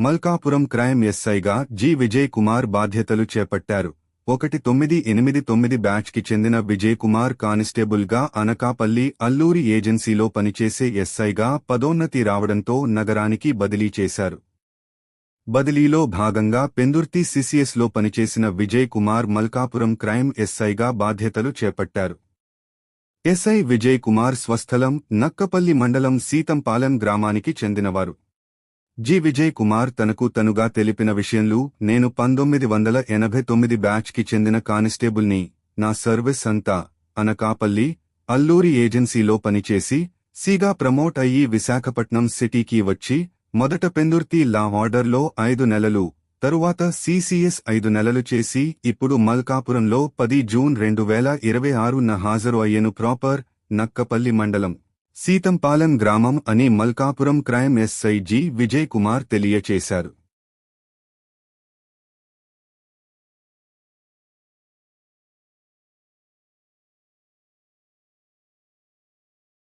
Malkapuram crime ఎస్ఐగా G Vijay Kumar బాధ్యతలు చేపట్టారు. 1989 బ్యాచ్కి చెందిన విజయ్ కుమార్ కానిస్టేబుల్గా అనకాపల్లి అల్లూరి ఏజెన్సీలో పనిచేసే ఎస్ఐగా పదోన్నతి రావడంతో నగరానికి బదిలీ చేశారు. బదిలీలో భాగంగా పెందుర్తి సిసిఎస్లో పనిచేసిన విజయ్ కుమార్ మల్కాపురం క్రైమ్ ఎస్ఐగా బాధ్యతలు చేపట్టారు. ఎస్ఐ విజయ్ కుమార్ స్వస్థలం నక్కపల్లి మండలం సీతంపాలెం గ్రామానికి చెందినవారు. జి విజయ్ కుమార్ తనకు తనుగా తెలిపిన విషయంలో, నేను 1989 బ్యాచ్కి చెందిన కానిస్టేబుల్ని. నా సర్వీస్ అంతా అనకాపల్లి అల్లూరి ఏజెన్సీలో పనిచేసి సిగా ప్రమోట్ అయ్యి విశాఖపట్నం సిటీకి వచ్చి మొదట పెందుర్తి లా ఆర్డర్లో 5 నెలలు, తరువాత సిసిఎస్ 5 నెలలు చేసి ఇప్పుడు మల్కాపురంలో 10 జూన్ 2026న హాజరు అయ్యేను. ప్రాపర్ నక్కపల్లి మండలం సీతంపాలెం గ్రామం అని Malkapuram crime SI G Vijay Kumar తెలియచేశారు.